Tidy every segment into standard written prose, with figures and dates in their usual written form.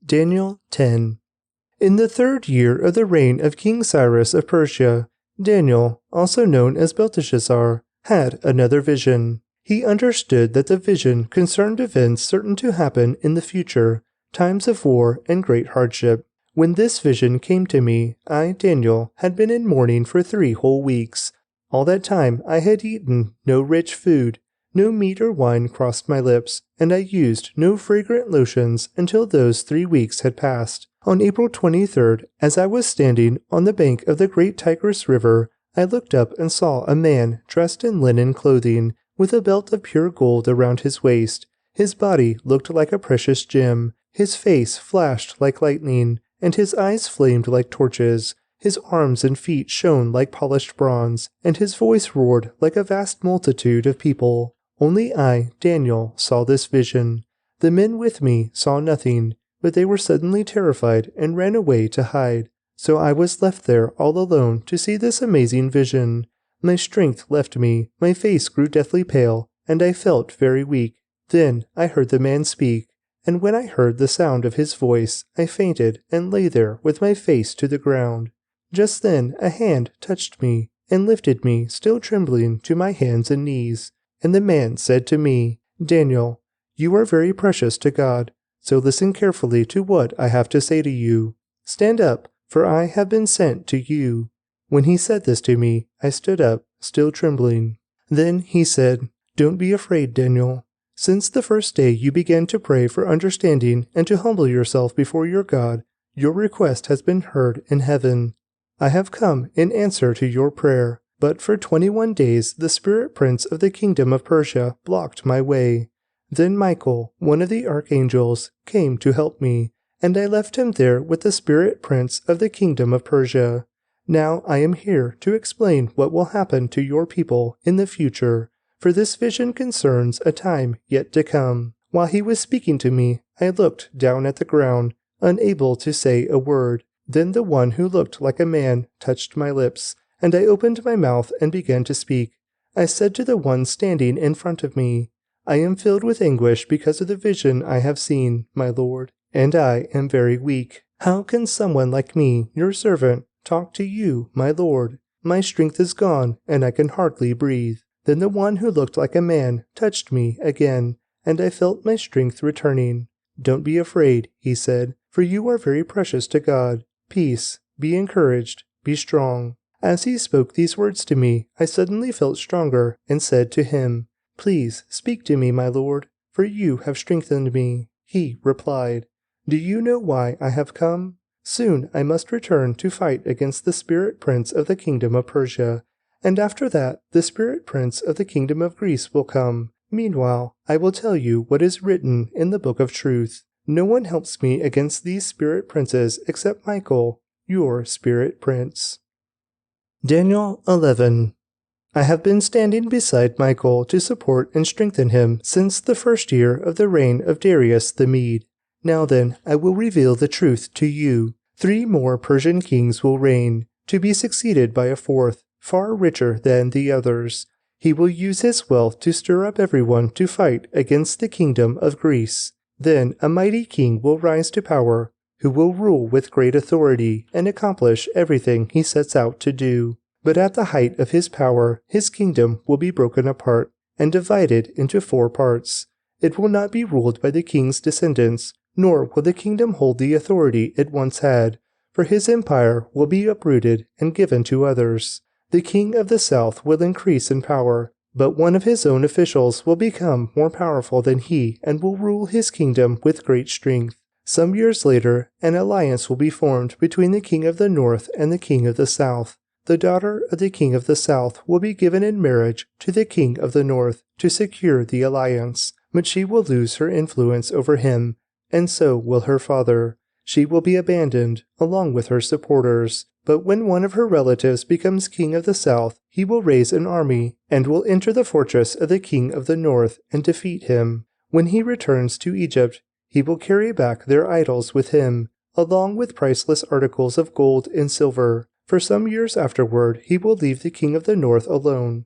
Daniel 10. In the 3rd year of the reign of King Cyrus of Persia, Daniel, also known as Belteshazzar, had another vision. He understood that the vision concerned events certain to happen in the future, times of war and great hardship. When this vision came to me, I, Daniel, had been in mourning for 3 whole weeks. All that time I had eaten no rich food, no meat or wine crossed my lips, and I used no fragrant lotions until those 3 weeks had passed. On April 23rd, as I was standing on the bank of the great Tigris River, I looked up and saw a man dressed in linen clothing, with a belt of pure gold around his waist. His body looked like a precious gem, his face flashed like lightning, and his eyes flamed like torches. His arms and feet shone like polished bronze, and his voice roared like a vast multitude of people. Only I, Daniel, saw this vision. The men with me saw nothing, but they were suddenly terrified and ran away to hide. So I was left there all alone to see this amazing vision. My strength left me, my face grew deathly pale, and I felt very weak. Then I heard the man speak, and when I heard the sound of his voice, I fainted and lay there with my face to the ground. Just then a hand touched me and lifted me, still trembling, to my hands and knees. And the man said to me, "Daniel, you are very precious to God, so listen carefully to what I have to say to you. Stand up, for I have been sent to you." When he said this to me, I stood up, still trembling. Then he said, "Don't be afraid, Daniel. Since the first day you began to pray for understanding and to humble yourself before your God, your request has been heard in heaven. I have come in answer to your prayer. But for 21 days the spirit prince of the kingdom of Persia blocked my way. Then Michael, one of the archangels, came to help me, and I left him there with the spirit prince of the kingdom of Persia. Now I am here to explain what will happen to your people in the future, for this vision concerns a time yet to come." While he was speaking to me, I looked down at the ground, unable to say a word. Then the one who looked like a man touched my lips, and I opened my mouth and began to speak. I said to the one standing in front of me, "I am filled with anguish because of the vision I have seen, my Lord, and I am very weak. How can someone like me, your servant, talk to you, my Lord? My strength is gone, and I can hardly breathe." Then the one who looked like a man touched me again, and I felt my strength returning. "Don't be afraid," he said, "for you are very precious to God. Peace, be encouraged, be strong." As he spoke these words to me, I suddenly felt stronger and said to him, "Please speak to me, my Lord, for you have strengthened me." He replied, "Do you know why I have come? Soon I must return to fight against the spirit prince of the kingdom of Persia, and after that the spirit prince of the kingdom of Greece will come. Meanwhile, I will tell you what is written in the book of truth. No one helps me against these spirit princes except Michael, your spirit prince." Daniel 11. I have been standing beside Michael to support and strengthen him since the 1st year of the reign of Darius the Mede. Now then, I will reveal the truth to you. 3 more Persian kings will reign, to be succeeded by a 4th, far richer than the others. He will use his wealth to stir up everyone to fight against the kingdom of Greece. Then a mighty king will rise to power, who will rule with great authority and accomplish everything he sets out to do. But at the height of his power, his kingdom will be broken apart and divided into 4 parts. It will not be ruled by the king's descendants, nor will the kingdom hold the authority it once had, for his empire will be uprooted and given to others. The king of the south will increase in power, but one of his own officials will become more powerful than he and will rule his kingdom with great strength. Some years later, an alliance will be formed between the king of the north and the king of the south. The daughter of the king of the south will be given in marriage to the king of the north to secure the alliance, but she will lose her influence over him, and so will her father. She will be abandoned, along with her supporters. But when one of her relatives becomes king of the south, he will raise an army, and will enter the fortress of the king of the north and defeat him. When he returns to Egypt, he will carry back their idols with him, along with priceless articles of gold and silver. For some years afterward, he will leave the king of the north alone.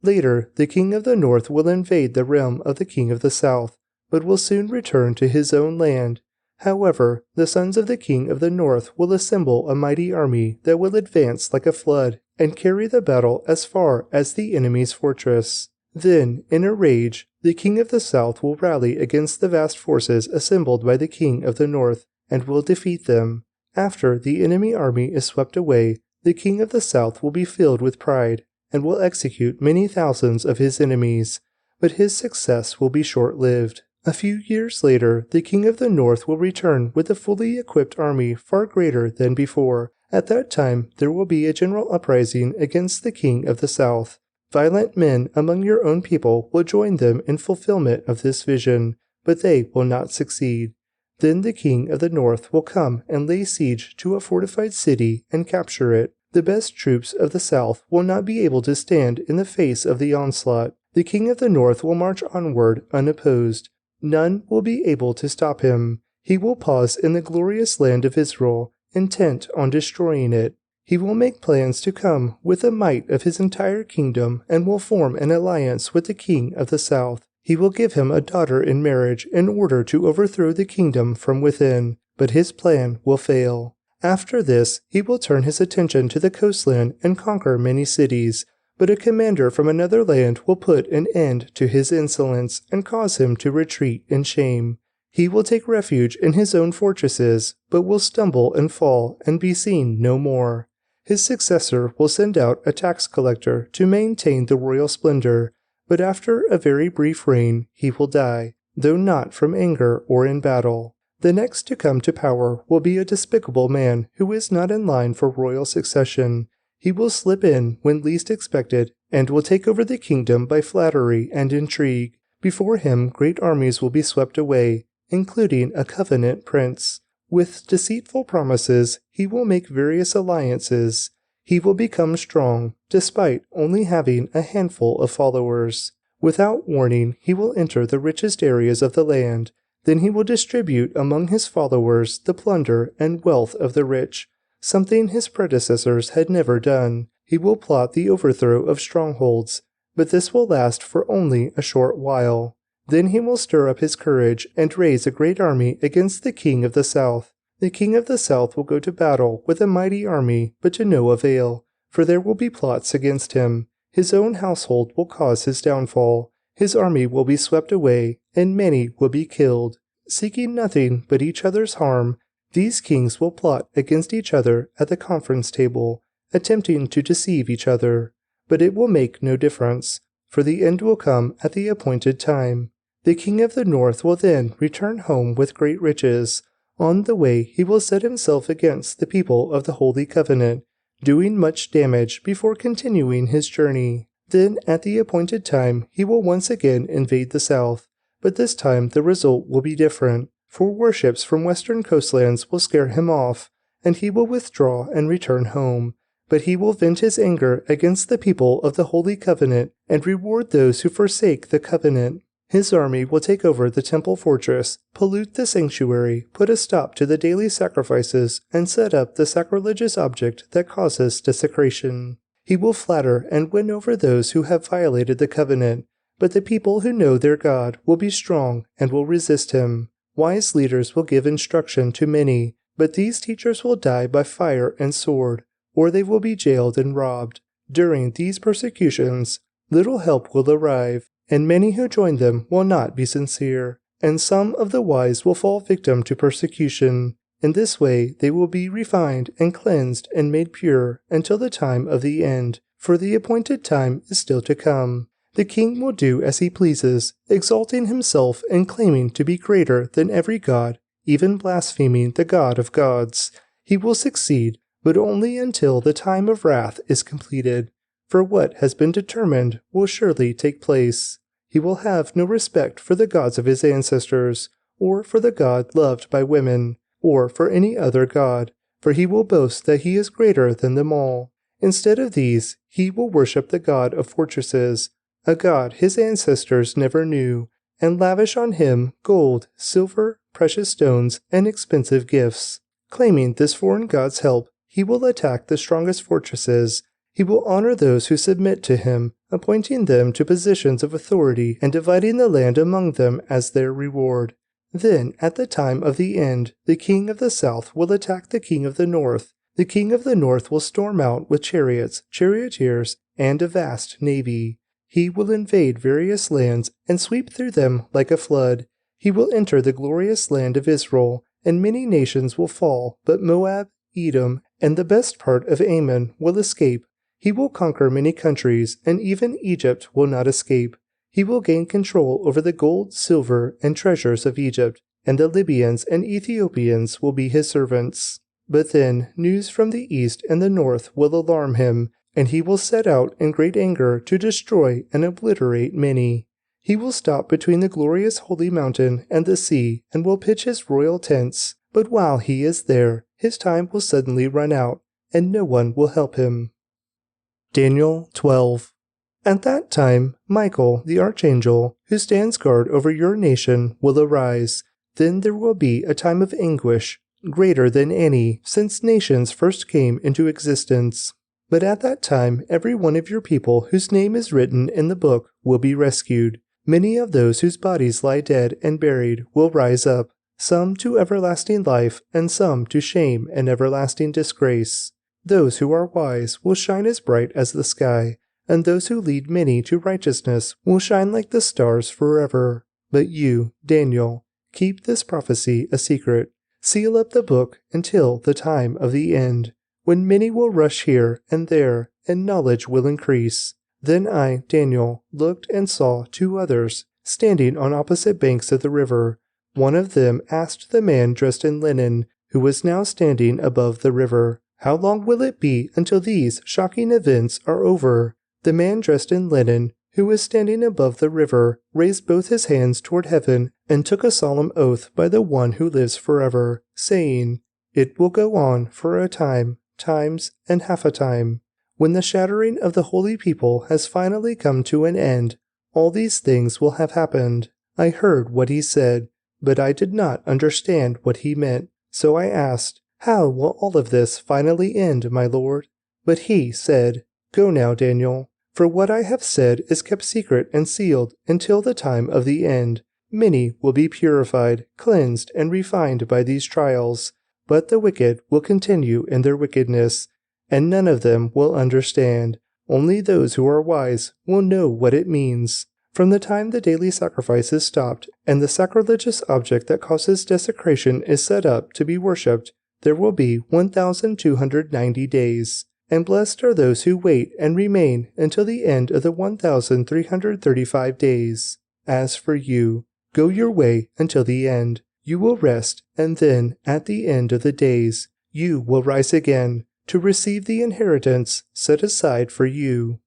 Later, the king of the north will invade the realm of the king of the south, but will soon return to his own land. However, the sons of the king of the north will assemble a mighty army that will advance like a flood and carry the battle as far as the enemy's fortress. Then, in a rage, the king of the south will rally against the vast forces assembled by the king of the north and will defeat them. After the enemy army is swept away, the king of the south will be filled with pride and will execute many thousands of his enemies, but his success will be short-lived. A few years later, the king of the north will return with a fully equipped army far greater than before. At that time, there will be a general uprising against the king of the south. Violent men among your own people will join them in fulfillment of this vision, but they will not succeed. Then the king of the north will come and lay siege to a fortified city and capture it. The best troops of the south will not be able to stand in the face of the onslaught. The king of the north will march onward unopposed. None will be able to stop him. He will pause in the glorious land of Israel, intent on destroying it. He will make plans to come with the might of his entire kingdom and will form an alliance with the king of the south. He will give him a daughter in marriage in order to overthrow the kingdom from within, but his plan will fail. After this, he will turn his attention to the coastland and conquer many cities, but a commander from another land will put an end to his insolence and cause him to retreat in shame. He will take refuge in his own fortresses, but will stumble and fall and be seen no more. His successor will send out a tax collector to maintain the royal splendor, but after a very brief reign he will die, though not from anger or in battle. The next to come to power will be a despicable man who is not in line for royal succession. He will slip in when least expected and will take over the kingdom by flattery and intrigue. Before him great armies will be swept away, including a covenant prince. With deceitful promises, he will make various alliances. He will become strong, despite only having a handful of followers. Without warning, he will enter the richest areas of the land. Then he will distribute among his followers the plunder and wealth of the rich, something his predecessors had never done. He will plot the overthrow of strongholds, but this will last for only a short while. Then he will stir up his courage and raise a great army against the king of the south. The king of the south will go to battle with a mighty army, but to no avail, for there will be plots against him. His own household will cause his downfall. His army will be swept away, and many will be killed. Seeking nothing but each other's harm, these kings will plot against each other at the conference table, attempting to deceive each other. But it will make no difference, for the end will come at the appointed time. The king of the north will then return home with great riches. On the way he will set himself against the people of the Holy Covenant, doing much damage before continuing his journey. Then at the appointed time he will once again invade the south, but this time the result will be different, for warships from western coastlands will scare him off, and he will withdraw and return home. But he will vent his anger against the people of the Holy Covenant and reward those who forsake the covenant. His army will take over the temple fortress, pollute the sanctuary, put a stop to the daily sacrifices, and set up the sacrilegious object that causes desecration. He will flatter and win over those who have violated the covenant, but the people who know their God will be strong and will resist him. Wise leaders will give instruction to many, but these teachers will die by fire and sword, or they will be jailed and robbed. During these persecutions, little help will arrive, and many who join them will not be sincere, and some of the wise will fall victim to persecution. In this way they will be refined and cleansed and made pure until the time of the end, for the appointed time is still to come. The king will do as he pleases, exalting himself and claiming to be greater than every god, even blaspheming the God of gods. He will succeed, but only until the time of wrath is completed, for what has been determined will surely take place. He will have no respect for the gods of his ancestors, or for the God loved by women, or for any other god, for he will boast that he is greater than them all. Instead of these, he will worship the God of fortresses, a god his ancestors never knew, and lavish on him gold, silver, precious stones, and expensive gifts. Claiming this foreign god's help, he will attack the strongest fortresses. He will honor those who submit to him, appointing them to positions of authority and dividing the land among them as their reward. Then, at the time of the end, the king of the south will attack the king of the north. The king of the north will storm out with chariots, charioteers, and a vast navy. He will invade various lands and sweep through them like a flood. He will enter the glorious land of Israel, and many nations will fall, but Moab, Edom, and the best part of Ammon will escape. He will conquer many countries, and even Egypt will not escape. He will gain control over the gold, silver, and treasures of Egypt, and the Libyans and Ethiopians will be his servants. But then news from the east and the north will alarm him, and he will set out in great anger to destroy and obliterate many. He will stop between the glorious holy mountain and the sea, and will pitch his royal tents. But while he is there, his time will suddenly run out, and no one will help him. Daniel 12. At that time, Michael, the archangel, who stands guard over your nation, will arise. Then there will be a time of anguish, greater than any since nations first came into existence. But at that time, every one of your people whose name is written in the book will be rescued. Many of those whose bodies lie dead and buried will rise up, some to everlasting life, and some to shame and everlasting disgrace. Those who are wise will shine as bright as the sky, and those who lead many to righteousness will shine like the stars forever. But you, Daniel, keep this prophecy a secret. Seal up the book until the time of the end, when many will rush here and there, and knowledge will increase. Then I, Daniel, looked and saw two others, standing on opposite banks of the river. One of them asked the man dressed in linen, who was now standing above the river, "How long will it be until these shocking events are over?" The man dressed in linen, who was standing above the river, raised both his hands toward heaven and took a solemn oath by the one who lives forever, saying, "It will go on for a time, times, and half a time. When the shattering of the holy people has finally come to an end, all these things will have happened." I heard what he said, but I did not understand what he meant. So I asked, "How will all of this finally end, my lord?" But he said, "Go now, Daniel. For what I have said is kept secret and sealed until the time of the end. Many will be purified, cleansed, and refined by these trials, but the wicked will continue in their wickedness, and none of them will understand. Only those who are wise will know what it means. From the time the daily sacrifice is stopped, and the sacrilegious object that causes desecration is set up to be worshipped, there will be 1,290 days. And blessed are those who wait and remain until the end of the 1,335 days. As for you, go your way until the end. You will rest, and then, at the end of the days, you will rise again to receive the inheritance set aside for you.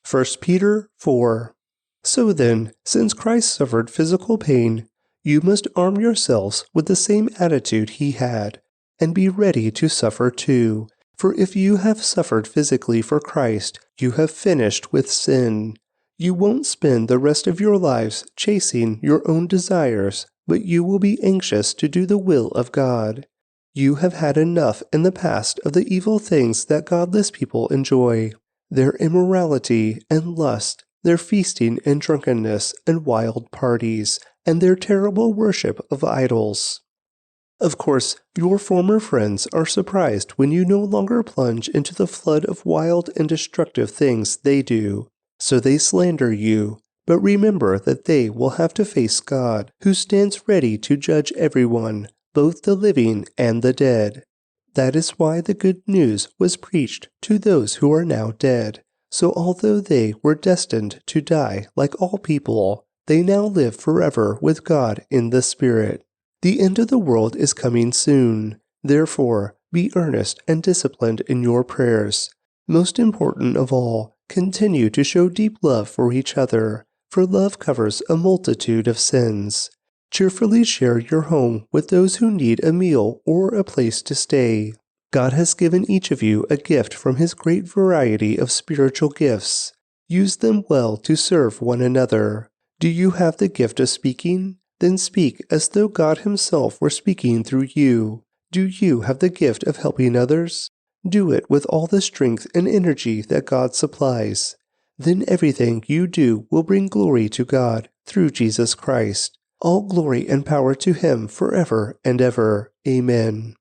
1 Peter 4. So then, since Christ suffered physical pain, you must arm yourselves with the same attitude he had, and be ready to suffer too. For if you have suffered physically for Christ, you have finished with sin. You won't spend the rest of your lives chasing your own desires, but you will be anxious to do the will of God. You have had enough in the past of the evil things that godless people enjoy, their immorality and lust, their feasting and drunkenness and wild parties, and their terrible worship of idols. Of course, your former friends are surprised when you no longer plunge into the flood of wild and destructive things they do, so they slander you. But remember that they will have to face God, who stands ready to judge everyone, both the living and the dead. That is why the good news was preached to those who are now dead. So although they were destined to die like all people, they now live forever with God in the Spirit. The end of the world is coming soon. Therefore, be earnest and disciplined in your prayers. Most important of all, continue to show deep love for each other, for love covers a multitude of sins. Cheerfully share your home with those who need a meal or a place to stay. God has given each of you a gift from His great variety of spiritual gifts. Use them well to serve one another. Do you have the gift of speaking? Then speak as though God Himself were speaking through you. Do you have the gift of helping others? Do it with all the strength and energy that God supplies. Then everything you do will bring glory to God through Jesus Christ. All glory and power to him forever and ever. Amen.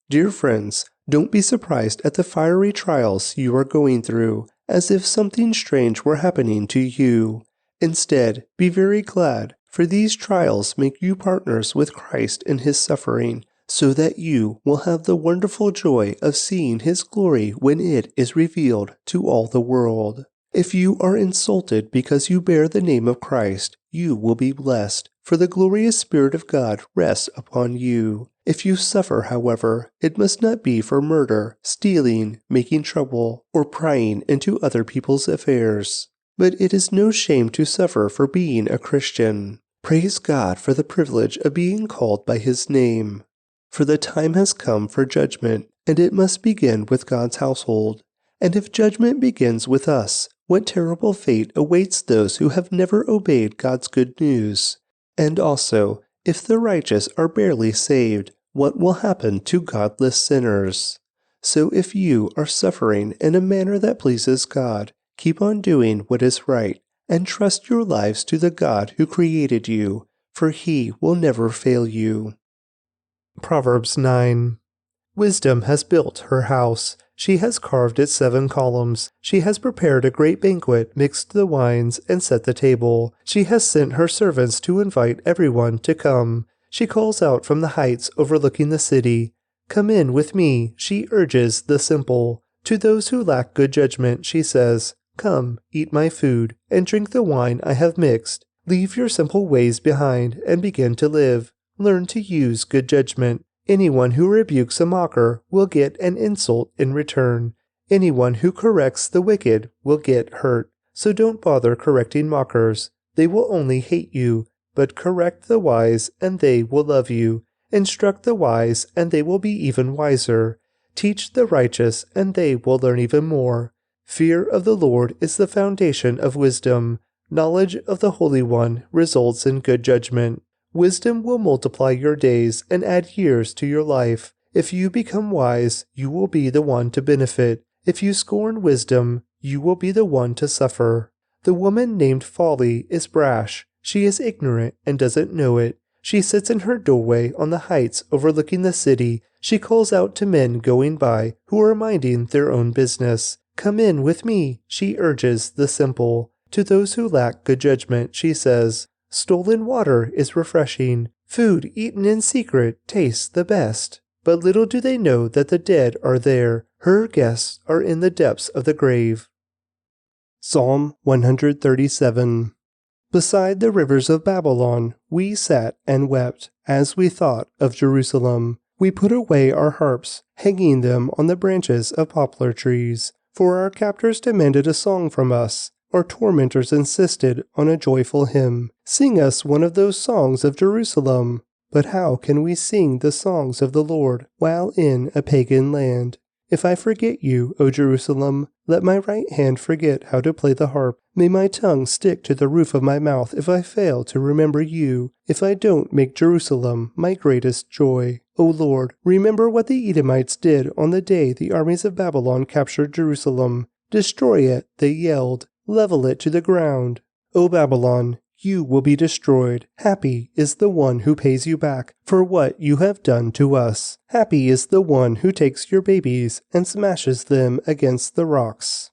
Dear friends, don't be surprised at the fiery trials you are going through, as if something strange were happening to you. Instead, be very glad, for these trials make you partners with Christ in his suffering, so that you will have the wonderful joy of seeing his glory when it is revealed to all the world. If you are insulted because you bear the name of Christ, you will be blessed, for the glorious Spirit of God rests upon you. If you suffer, however, it must not be for murder, stealing, making trouble, or prying into other people's affairs. But it is no shame to suffer for being a Christian. Praise God for the privilege of being called by his name. For the time has come for judgment, and it must begin with God's household. And if judgment begins with us, what terrible fate awaits those who have never obeyed God's good news? And also, if the righteous are barely saved, what will happen to godless sinners? So if you are suffering in a manner that pleases God, keep on doing what is right, and trust your lives to the God who created you, for he will never fail you. Proverbs 9. Wisdom has built her house. She has carved its 7 columns. She has prepared a great banquet, mixed the wines, and set the table. She has sent her servants to invite everyone to come. She calls out from the heights overlooking the city. Come in with me, she urges the simple. To those who lack good judgment, she says, Come, eat my food, and drink the wine I have mixed. Leave your simple ways behind, and begin to live. Learn to use good judgment. Anyone who rebukes a mocker will get an insult in return. Anyone who corrects the wicked will get hurt. So don't bother correcting mockers. They will only hate you. But correct the wise, and they will love you. Instruct the wise, and they will be even wiser. Teach the righteous, and they will learn even more. Fear of the Lord is the foundation of wisdom. Knowledge of the Holy One results in good judgment. Wisdom will multiply your days and add years to your life. If you become wise, you will be the one to benefit. If you scorn wisdom, you will be the one to suffer. The woman named Folly is brash. She is ignorant and doesn't know it. She sits in her doorway on the heights overlooking the city. She calls out to men going by who are minding their own business. Come in with me, she urges the simple. To those who lack good judgment, she says, Stolen water is refreshing. Food eaten in secret tastes the best. But little do they know that the dead are there. Her guests are in the depths of the grave. Psalm 137. Beside the rivers of Babylon, we sat and wept, as we thought of Jerusalem. We put away our harps, hanging them on the branches of poplar trees. For our captors demanded a song from us. Our tormentors insisted on a joyful hymn. Sing us one of those songs of Jerusalem. But how can we sing the songs of the Lord while in a pagan land? If I forget you, O Jerusalem, let my right hand forget how to play the harp. May my tongue stick to the roof of my mouth if I fail to remember you, if I don't make Jerusalem my greatest joy. O Lord, remember what the Edomites did on the day the armies of Babylon captured Jerusalem. Destroy it, they yelled. Level it to the ground. O Babylon, you will be destroyed. Happy is the one who pays you back for what you have done to us. Happy is the one who takes your babies and smashes them against the rocks.